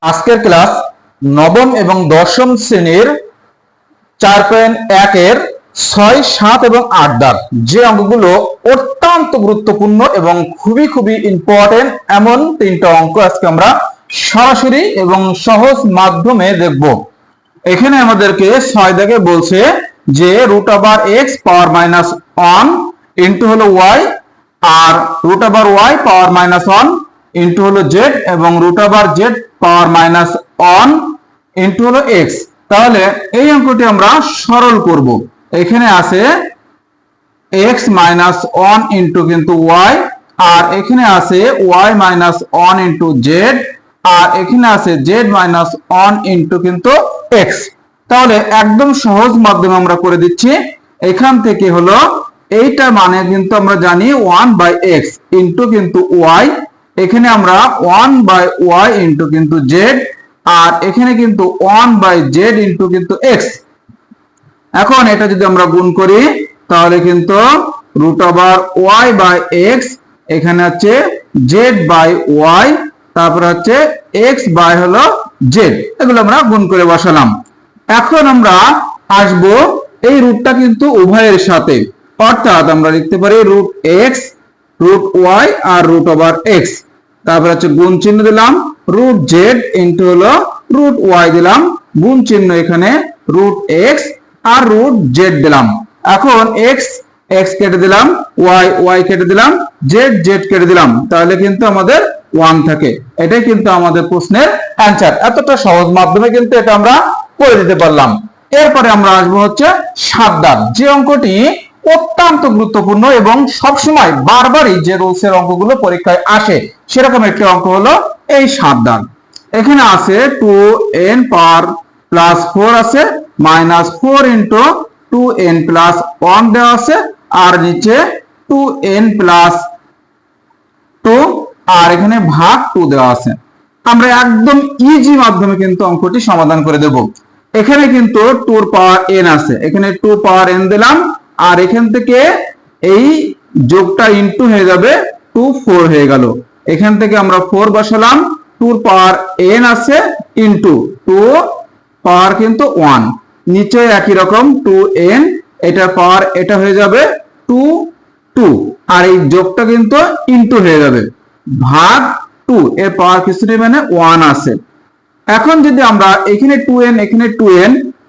আজকের ক্লাস নবম এবং দশম শ্রেণীর 4.1 এর 6, 7 এবং 8 দাগ যে অঙ্কগুলো অত্যন্ত গুরুত্বপূর্ণ এবং খুবই ইম্পর্টেন্ট এমন তিনটা অঙ্ক আজকে আমরা সরাসরি এবং সহজ মাধ্যমে দেখব। এখানে আমাদেরকে 6 দাগে বলছে যে √x পাওয়ার -1 ইনটু হলো y আর √y পাওয়ার -1 ইনটু হলো z এবং √z পাওয়ার -1 ইনটু হলো x। তাহলে এই অঙ্কটি আমরা সরল করব। এখানে আছে x -1 ইনটু কিন্তু y আর এখানে আছে y -1 ইনটু z আর এখানে আছে z -1 ইনটু কিন্তু x। তাহলে একদম সহজ মাধ্যমে আমরা করে দিচ্ছি। এখান থেকে হলো এইটা মানে কিন্তু আমরা জানি 1/x ইনটু কিন্তু y, এখানে আমরা 1/y ইনটু কিন্তু z আর এখানে কিন্তু 1/z ইনটু কিন্তু x। এখন এটা যদি আমরা গুণ করি তাহলে কিন্তু √y/x এখানে আছে z/y তারপর হচ্ছে x বাই হলো z, এগুলো আমরা গুণ করে বসালাম। এখন আমরা আসব এই রুটটা কিন্তু উভয়ের সাথে, অর্থাৎ আমরা লিখতে পারি √x √y আর √x, তারপর হচ্ছে গুণ চিহ্ন দিলাম √z ইনটু হলো √y দিলাম, গুণ চিহ্ন এখানে √x আর √z দিলাম। এখন x কেটে দিলাম, y কেটে দিলাম, z কেটে দিলাম, তাহলে কিন্তু আমাদের 1 থাকে। এটাই কিন্তু আমাদের প্রশ্নের অ্যানসার। এতটা সহজ মাধ্যমে কিন্তু এটা আমরা করে দিতে পারলাম। এরপরে আমরা আসবো হচ্ছে 7 দাগ, যে অঙ্কটি অত্যন্ত গুরুত্বপূর্ণ এবং সবসময় বারবারই যে রুলসের অঙ্কগুলো পরীক্ষায় আসে সেরকম একটি অঙ্ক হলো এই 7 দাগ। এখানে আছে 2n পাওয়ার +4 আছে -4 ইনটু 2n + 1 দেওয়া আছে আর নিচে 2n + 2 আর এখানে ভাগ 2 দেওয়া আছে। আমরা একদম ইজি মাধ্যমে কিন্তু অঙ্কটি সমাধান করে দেব। এখানে কিন্তু 2 পাওয়ার n আছে, এখানে 2 পাওয়ার n দিলাম আর এখান থেকে এই যোগটা ইনটু হয়ে যাবে 2 4 হয়ে গেল। এখান থেকে আমরা 4 বসালাম, 2 পাওয়ার n আছে ইনটু 2 পাওয়ার কিন্তু 1, নিচে একই রকম 2n, এটা পাওয়ার এটা হয়ে যাবে 2 আর এই যোগটা কিন্তু ইনটু হয়ে যাবে ভাগ 2, এর পাওয়ার কিছু নেই মানে 1 আছে। এখন যদি আমরা এখানে 2n এখানে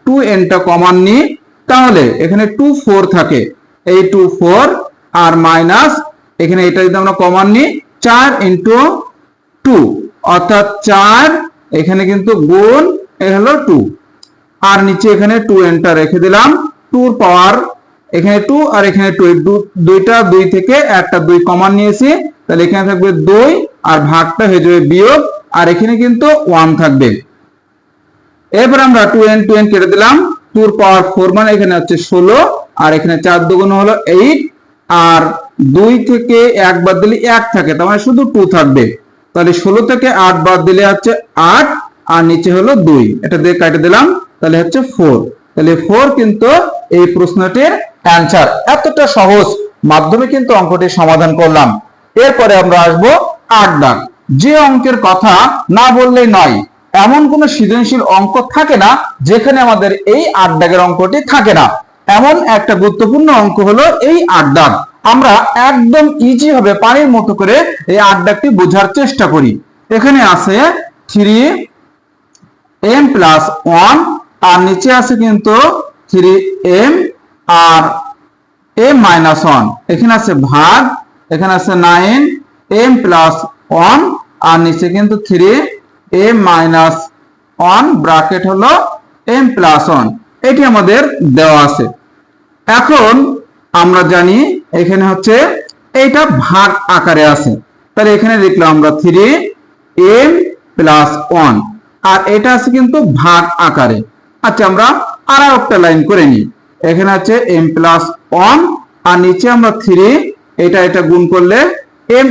2n টা কমন নিই তাহলে এখানে 2 4 থাকে, এই 2 4 আর মাইনাস এখানে এটা যদি আমরা কমন নিই 4 ইনটু 2 অর্থাৎ 4, এখানে কিন্তু গুণ এই হলো 2 আর নিচে এখানে 2n টা রেখে দিলাম, 2 এর পাওয়ার এখানে 2 আর এখানে 2, দুইটা 2 থেকে একটা 2 কমন নিয়েছি, তাহলে এখানে থাকবে 2 আর ভাগটা হয়ে যাবে বিয়োগ আর এখানে কিন্তু 1 থাকবে। এরপর আমরা 2n কেটে দিলাম, 2 এর পাওয়ার 4 মানে এখানে হচ্ছে 16 আর এখানে 4 দুগুণ হলো 8 আর 2 থেকে 1 বাদ দিলে 1 থাকে, তার মানে শুধু 2 থাকবে। তাহলে 16 থেকে 8 বাদ দিলে হচ্ছে 8 আর নিচে হলো 2, এটা দিয়ে কেটে দিলাম তাহলে হচ্ছে 4। তাহলে 4 কিন্তু এই প্রশ্নটির অ্যানসার। এতটা সহজ মাধ্যমে কিন্তু অঙ্কটি সমাধান করলাম। এরপরে আমরা আসবো 8 দাগ, যে অঙ্কের কথা না বললেই নয়, এমন কোন সৃজনশীল অঙ্ক থাকে না যেখানে আমাদের এই 8 দাগের অঙ্কটি থাকে না। এমন একটা গুরুত্বপূর্ণ অঙ্ক হলো এই 8 দাগ। আমরা একদম ইজি ভাবে পানির মতো করে এই 8 দাগটি বোঝার চেষ্টা করি। এখানে আছে 3m + 1 আর নিচে আছে কিন্তু 3m আর m - 1, এখানে আছে ভাগ, এখানে আছে 9m + 1 আর নিচে কিন্তু 3m - 1 ব্র্যাকেট হলো m + 1, এটি আমাদের দেওয়া আছে। এখন আমরা জানি এখানে হচ্ছে এইটা ভাগ আকারে আছে, তাহলে এখানে লিখলাম আমরা 3m + 1 আর এটা আছে কিন্তু ভাগ আকারে। আচ্ছা, আমরা আর একটা লাইন করে নিই। এখানে আছে m + 1 আর নিচে আমরা 3, এটা গুণ করলে m²,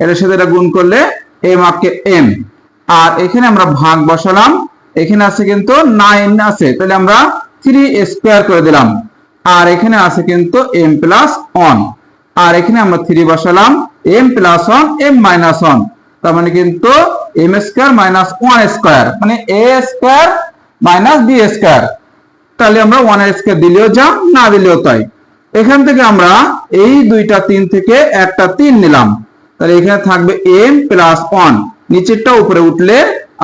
এটার সাথে এটা গুণ করলে m আকে m আর এখানে আমরা ভাগ বসালাম, এখানে আছে কিন্তু 9 আছে, তাহলে আমরা 3² করে দিলাম আর এখানে আছে কিন্তু m + 1 আর এখানে আমরা 3 বসালাম m + 1 m - 1, তার মানে কিন্তু এম স্কয়ার মাইনাস 1 স্কয়ার, মানে এ স্কয়ার মাইনাস বি স্কয়ার। তাহলে আমরা 1 এর স্কয়ার দিলেও যা, না দিলেও তাই। এখান থেকে আমরা এই দুইটা 3 থেকে একটা 3 নিলাম, তাহলে এখানে থাকবে m প্লাস 1, নিচেরটা উপরে উঠলে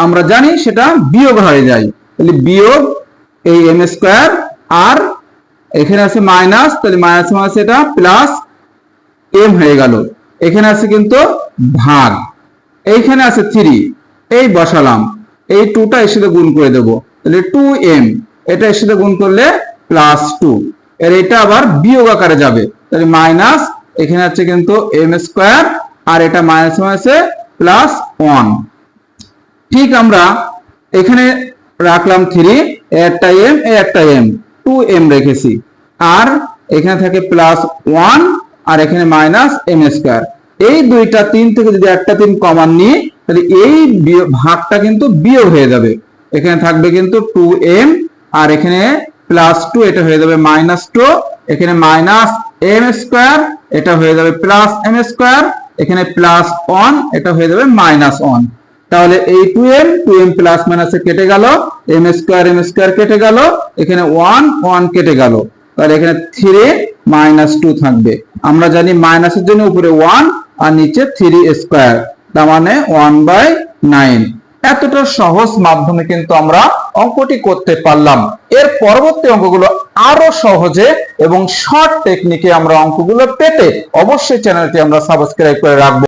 আমরা জানি সেটা বিয়োগ হয়ে যায়, তাহলে বিয়োগ এই m স্কয়ার, আর এখানে আছে মাইনাস, তাহলে মাইনাস মাইনাস এটা প্লাস m হয়ে গেল। এখানে আছে কিন্তু ভাগ, এইখানে আছে 3, এই বসালাম, এই 2টা এর সাথে গুণ করে দেব, তাহলে 2m, এটা এর সাথে গুণ করলে প্লাস 2, এর এটা আবার বিয়োগ আকারে যাবে, তাহলে মাইনাস, এখানে আছে কিন্তু m স্কয়ার, আর এটা মাইনাস মাইনাসে প্লাস 1। ঠিক আমরা এখানে রাখলাম 3, একটা m, একটা m, 2m রেখেছি, আর এখানে থাকে প্লাস 1, আর এখানে মাইনাস m স্কয়ার। এই দুইটা 3 থেকে যদি একটা 3 কমন নিই, তাহলে এই ভাগটা কিন্তু বিয়োগ হয়ে যাবে, এখানে থাকবে কিন্তু 2m, আর এখানে প্লাস 2, এটা হয়ে যাবে মাইনাস 2, এখানে মাইনাস m স্কয়ার, এটা হয়ে যাবে প্লাস m স্কয়ার, এখানে প্লাস 1, এটা হয়ে যাবে মাইনাস 1। তাহলে এই 2m প্লাস মাইনাসে কেটে গেল, m স্কয়ার কেটে গেল, এখানে 1 কেটে গেল, তাহলে এখানে 3 মাইনাস 2 থাকবে। আমরা জানি মাইনাসের জন্য উপরে 1 আর নিচে 3 স্কয়ার, তার মানে 1/9। এতটা সহজ মাধ্যমে কিন্তু আমরা অঙ্কটি করতে পারলাম। এর পরবর্তী অঙ্কগুলো আরো সহজে এবং শর্ট টেকনিকে আমরা অঙ্কগুলো পেতে অবশ্যই চ্যানেলটি আমরা সাবস্ক্রাইব করে রাখবো।